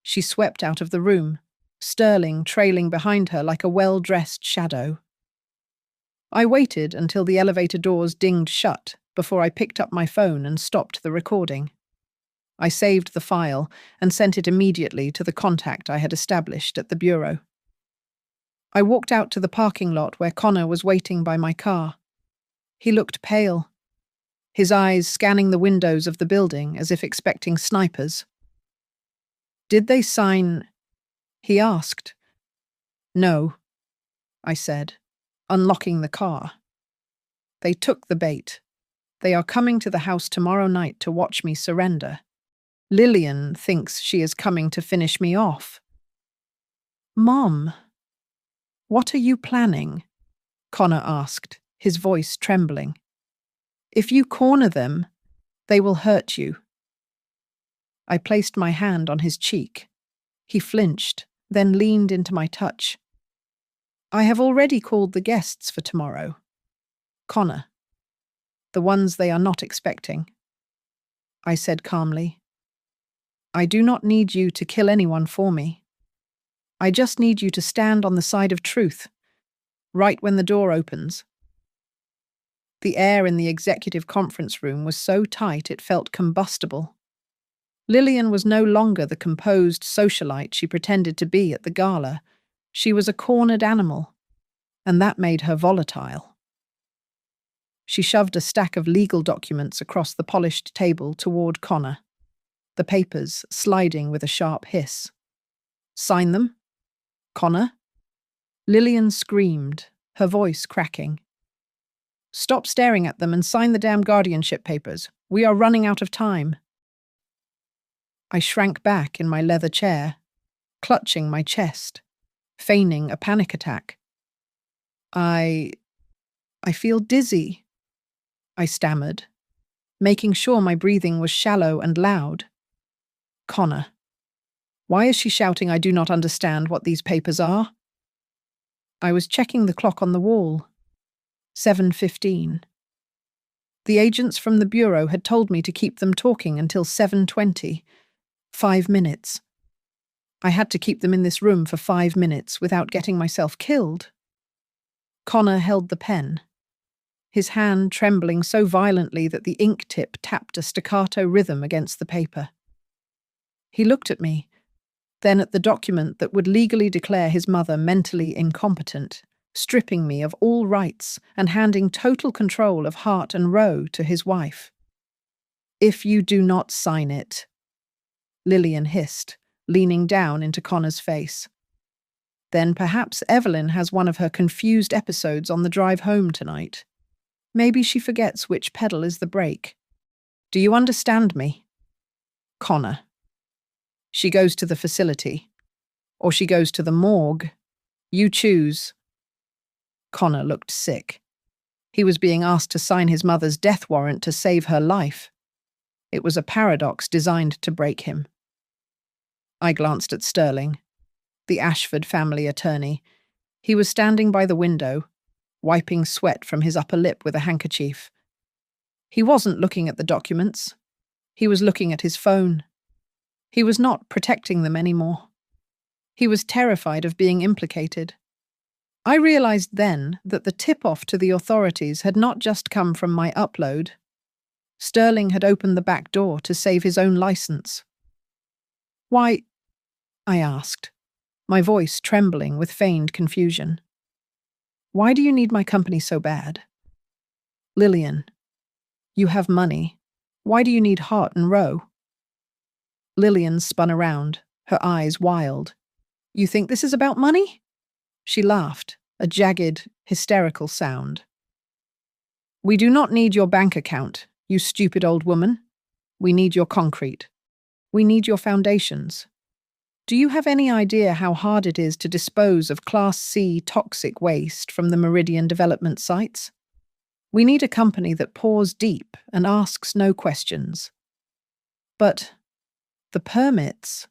She swept out of the room, Sterling trailing behind her like a well-dressed shadow. I waited until the elevator doors dinged shut before I picked up my phone and stopped the recording. I saved the file and sent it immediately to the contact I had established at the bureau. I walked out to the parking lot where Connor was waiting by my car. He looked pale, his eyes scanning the windows of the building as if expecting snipers. "Did they sign?" he asked. No, I said, unlocking the car. They took the bait. They are coming to the house tomorrow night to watch me surrender. Lillian thinks she is coming to finish me off. Mom, what are you planning? Connor asked, his voice trembling. If you corner them, they will hurt you. I placed my hand on his cheek. He flinched, then leaned into my touch. I have already called the guests for tomorrow. Connor. The ones they are not expecting. I said calmly. I do not need you to kill anyone for me. I just need you to stand on the side of truth, right when the door opens. The air in the executive conference room was so tight it felt combustible. Lillian was no longer the composed socialite she pretended to be at the gala. She was a cornered animal, and that made her volatile. She shoved a stack of legal documents across the polished table toward Connor, the papers sliding with a sharp hiss. Sign them? Connor? Lillian screamed, her voice cracking. Stop staring at them and sign the damn guardianship papers. We are running out of time. I shrank back in my leather chair, clutching my chest, feigning a panic attack. I feel dizzy, I stammered, making sure my breathing was shallow and loud. Connor. Why is she shouting I do not understand what these papers are? I was checking the clock on the wall. 7:15. The agents from the bureau had told me to keep them talking until 7:20. 5 minutes. I had to keep them in this room for 5 minutes without getting myself killed. Connor held the pen, his hand trembling so violently that the ink tip tapped a staccato rhythm against the paper. He looked at me, then at the document that would legally declare his mother mentally incompetent, stripping me of all rights and handing total control of Hart and Rowe to his wife. If you do not sign it, Lillian hissed, leaning down into Connor's face. Then perhaps Evelyn has one of her confused episodes on the drive home tonight. Maybe she forgets which pedal is the brake. Do you understand me? Connor. She goes to the facility. Or she goes to the morgue. You choose. Connor looked sick. He was being asked to sign his mother's death warrant to save her life. It was a paradox designed to break him. I glanced at Sterling, the Ashford family attorney. He was standing by the window, wiping sweat from his upper lip with a handkerchief. He wasn't looking at the documents. He was looking at his phone. He was not protecting them anymore. He was terrified of being implicated. I realized then that the tip-off to the authorities had not just come from my upload. Sterling had opened the back door to save his own license. Why? I asked, my voice trembling with feigned confusion. Why do you need my company so bad? Lillian, you have money. Why do you need Hart and Rowe? Lillian spun around, her eyes wild. You think this is about money? She laughed, a jagged, hysterical sound. We do not need your bank account, you stupid old woman. We need your concrete. We need your foundations. Do you have any idea how hard it is to dispose of Class C toxic waste from the Meridian development sites? We need a company that pours deep and asks no questions. But the permits,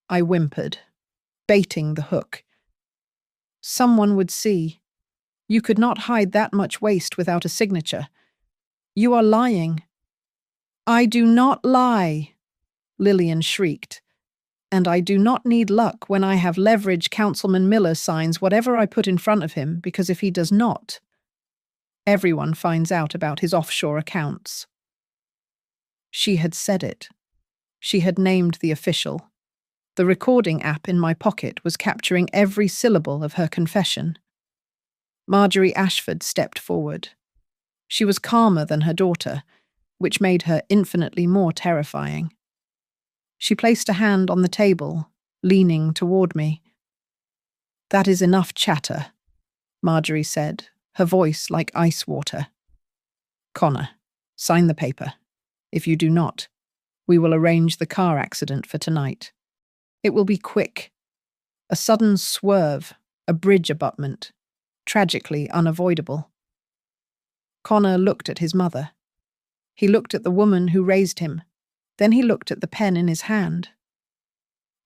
I whimpered, baiting the hook. Someone would see. You could not hide that much waste without a signature. You are lying. I do not lie, Lillian shrieked. And I do not need luck when I have leverage. Councilman Miller signs whatever I put in front of him, because if he does not, everyone finds out about his offshore accounts. She had said it. She had named the official. The recording app in my pocket was capturing every syllable of her confession. Marjorie Ashford stepped forward. She was calmer than her daughter, which made her infinitely more terrifying. She placed a hand on the table, leaning toward me. That is enough chatter, Marjorie said, her voice like ice water. Connor, sign the paper. If you do not, we will arrange the car accident for tonight. It will be quick. A sudden swerve, a bridge abutment, tragically unavoidable. Connor looked at his mother. He looked at the woman who raised him. Then he looked at the pen in his hand.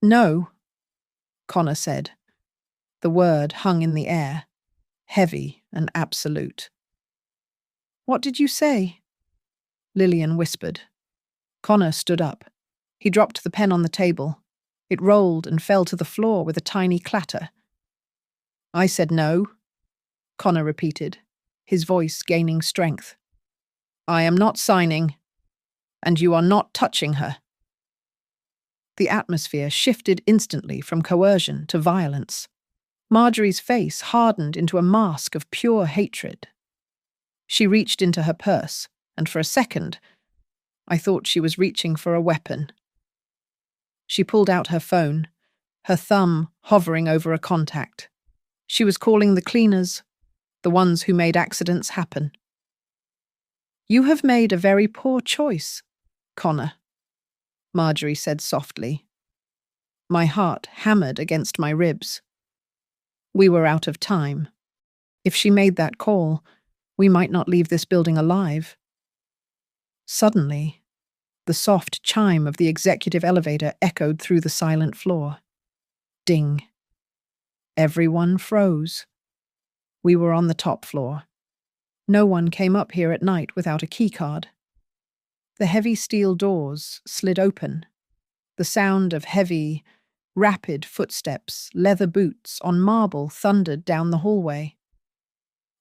No, Connor said. The word hung in the air, heavy and absolute. What did you say? Lillian whispered. Connor stood up. He dropped the pen on the table. It rolled and fell to the floor with a tiny clatter. I said no, Connor repeated, his voice gaining strength. I am not signing, and you are not touching her. The atmosphere shifted instantly from coercion to violence. Marjorie's face hardened into a mask of pure hatred. She reached into her purse, and for a second, I thought she was reaching for a weapon. She pulled out her phone, her thumb hovering over a contact. She was calling the cleaners, the ones who made accidents happen. You have made a very poor choice, Connor, Marjorie said softly. My heart hammered against my ribs. We were out of time. If she made that call, we might not leave this building alive. Suddenly, the soft chime of the executive elevator echoed through the silent floor. Ding. Everyone froze. We were on the top floor. No one came up here at night without a keycard. The heavy steel doors slid open. The sound of heavy, rapid footsteps, leather boots on marble thundered down the hallway.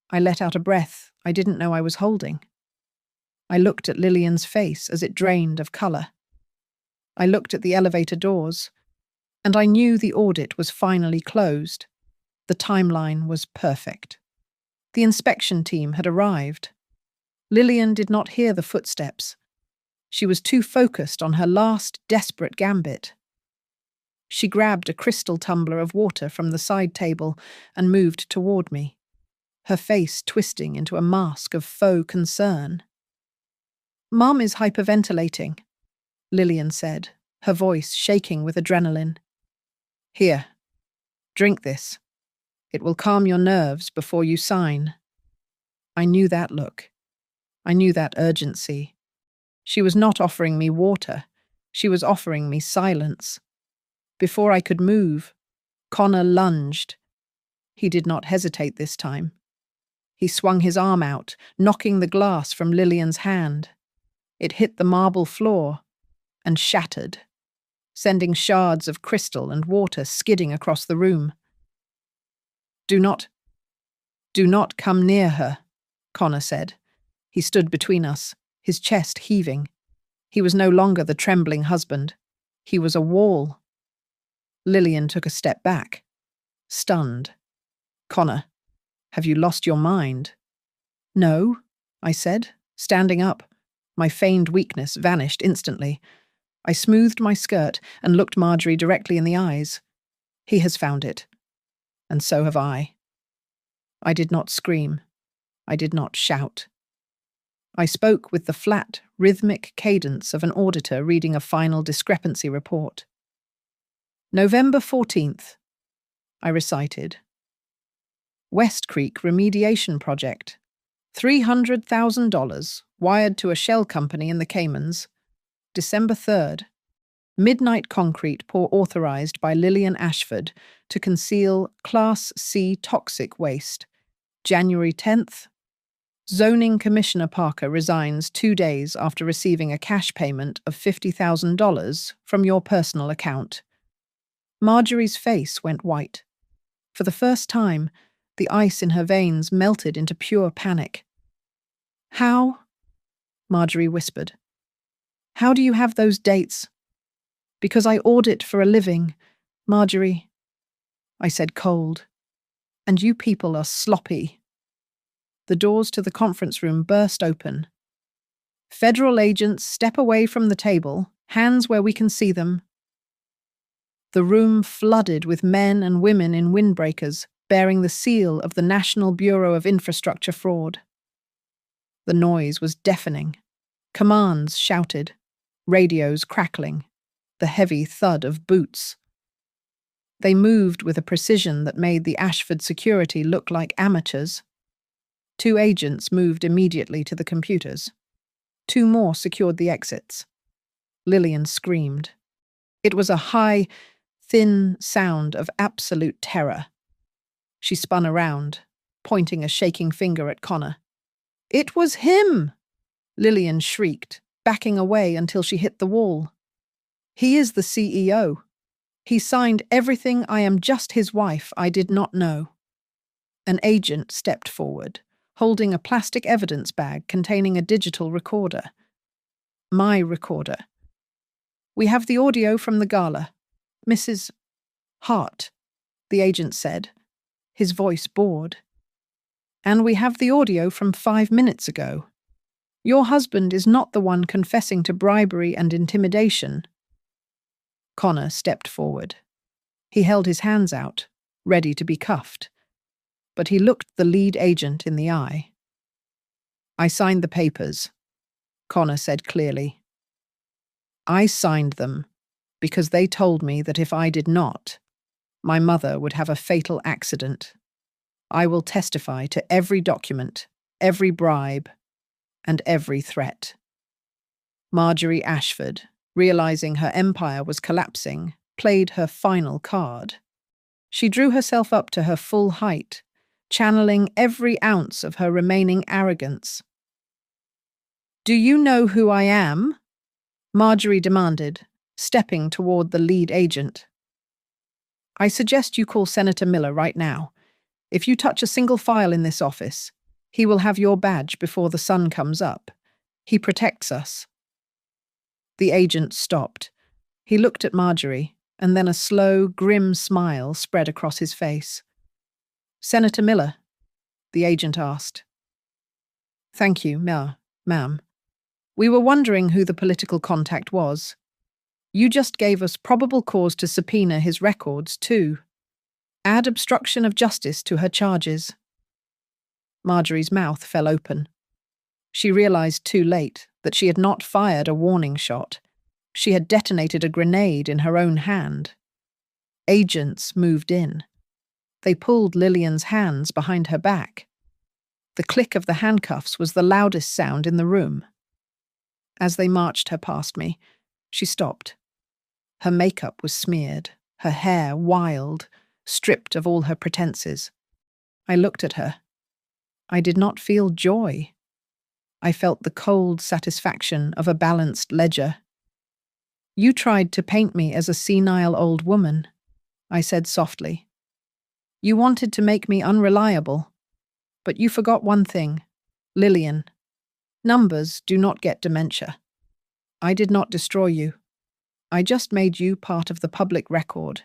I let out a breath I didn't know I was holding. I looked at Lillian's face as it drained of colour. I looked at the elevator doors, and I knew the audit was finally closed. The timeline was perfect. The inspection team had arrived. Lillian did not hear the footsteps. She was too focused on her last desperate gambit. She grabbed a crystal tumbler of water from the side table and moved toward me, her face twisting into a mask of faux concern. Mum is hyperventilating, Lillian said, her voice shaking with adrenaline. Here, drink this. It will calm your nerves before you sign. I knew that look. I knew that urgency. She was not offering me water. She was offering me silence. Before I could move, Connor lunged. He did not hesitate this time. He swung his arm out, knocking the glass from Lillian's hand. It hit the marble floor and shattered, sending shards of crystal and water skidding across the room. Do not come near her, Connor said. He stood between us, his chest heaving. He was no longer the trembling husband. He was a wall. Lillian took a step back, stunned. Connor, have you lost your mind? No, I said, standing up. My feigned weakness vanished instantly. I smoothed my skirt and looked Marjorie directly in the eyes. He has found it. And so have I. I did not scream. I did not shout. I spoke with the flat, rhythmic cadence of an auditor reading a final discrepancy report. November 14th, I recited. West Creek Remediation Project. $300,000 wired to a shell company in the Caymans. December 3rd. Midnight concrete pour authorized by Lillian Ashford to conceal Class C toxic waste. January 10th. Zoning Commissioner Parker resigns 2 days after receiving a cash payment of $50,000 from your personal account. Marjorie's face went white. For the first time, the ice in her veins melted into pure panic. How? Marjorie whispered. How do you have those dates? Because I audit for a living, Marjorie, I said cold. And you people are sloppy. The doors to the conference room burst open. Federal agents step away from the table, hands where we can see them. The room flooded with men and women in windbreakers, bearing the seal of the National Bureau of Infrastructure Fraud. The noise was deafening. Commands shouted, radios crackling, the heavy thud of boots. They moved with a precision that made the Ashford security look like amateurs. 2 agents moved immediately to the computers. 2 more secured the exits. Lillian screamed. It was a high, thin sound of absolute terror. She spun around, pointing a shaking finger at Connor. "It was him!" Lillian shrieked, backing away until she hit the wall. "He is the CEO. He signed everything. I am just his wife. I did not know." An agent stepped forward, holding a plastic evidence bag containing a digital recorder. My recorder. "We have the audio from the gala. Mrs. Hart," the agent said, his voice bored. "And we have the audio from 5 minutes ago. Your husband is not the one confessing to bribery and intimidation." Connor stepped forward. He held his hands out, ready to be cuffed. But he looked the lead agent in the eye. "I signed the papers," Connor said clearly. "I signed them because they told me that if I did not, my mother would have a fatal accident. I will testify to every document, every bribe, and every threat." Marjorie Ashford, realizing her empire was collapsing, played her final card. She drew herself up to her full height, channeling every ounce of her remaining arrogance. "Do you know who I am?" Marjorie demanded, stepping toward the lead agent. "I suggest you call Senator Miller right now. If you touch a single file in this office, he will have your badge before the sun comes up. He protects us." The agent stopped. He looked at Marjorie, and then a slow, grim smile spread across his face. "Senator Miller?" the agent asked. "Thank you, ma'am. We were wondering who the political contact was. You just gave us probable cause to subpoena his records, too. Add obstruction of justice to her charges." Marjorie's mouth fell open. She realized too late that she had not fired a warning shot. She had detonated a grenade in her own hand. Agents moved in. They pulled Lillian's hands behind her back. The click of the handcuffs was the loudest sound in the room. As they marched her past me, she stopped. Her makeup was smeared, her hair wild, stripped of all her pretenses. I looked at her. I did not feel joy. I felt the cold satisfaction of a balanced ledger. "You tried to paint me as a senile old woman," I said softly. "You wanted to make me unreliable. But you forgot one thing, Lillian. Numbers do not get dementia. I did not destroy you. I just made you part of the public record."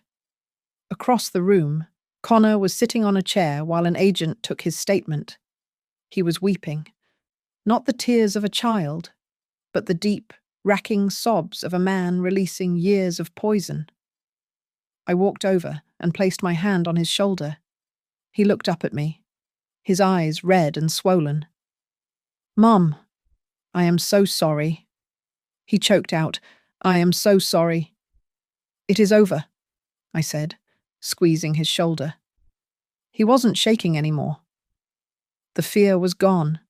Across the room, Connor was sitting on a chair while an agent took his statement. He was weeping. Not the tears of a child, but the deep, racking sobs of a man releasing years of poison. I walked over and placed my hand on his shoulder. He looked up at me, his eyes red and swollen. "Mom, I am so sorry." He choked out, "I am so sorry." "It is over," I said, squeezing his shoulder. He wasn't shaking anymore. The fear was gone.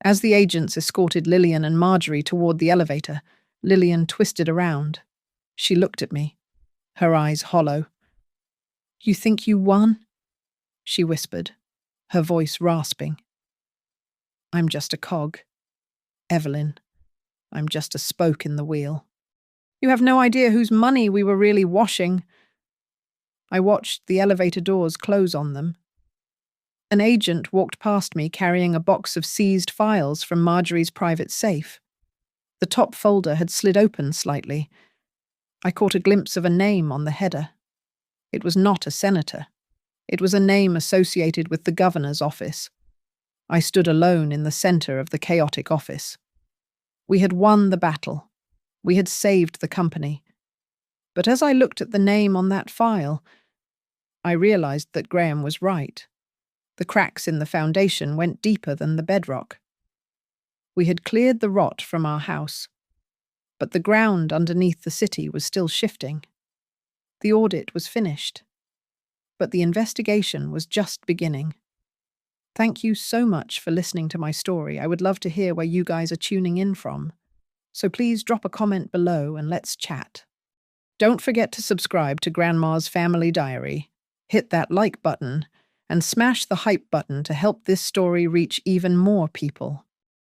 As the agents escorted Lillian and Marjorie toward the elevator, Lillian twisted around. She looked at me, her eyes hollow. "You think you won?" she whispered, her voice rasping. "I'm just a cog. Evelyn, I'm just a spoke in the wheel. You have no idea whose money we were really washing." I watched the elevator doors close on them. An agent walked past me carrying a box of seized files from Marjorie's private safe. The top folder had slid open slightly. I caught a glimpse of a name on the header. It was not a senator. It was a name associated with the governor's office. I stood alone in the center of the chaotic office. We had won the battle. We had saved the company. But as I looked at the name on that file, I realized that Graham was right. The cracks in the foundation went deeper than the bedrock. We had cleared the rot from our house, but the ground underneath the city was still shifting. The audit was finished, but the investigation was just beginning. Thank you so much for listening to my story. I would love to hear where you guys are tuning in from. So please drop a comment below and let's chat. Don't forget to subscribe to Grandma's Family Diary, hit that like button, and smash the hype button to help this story reach even more people.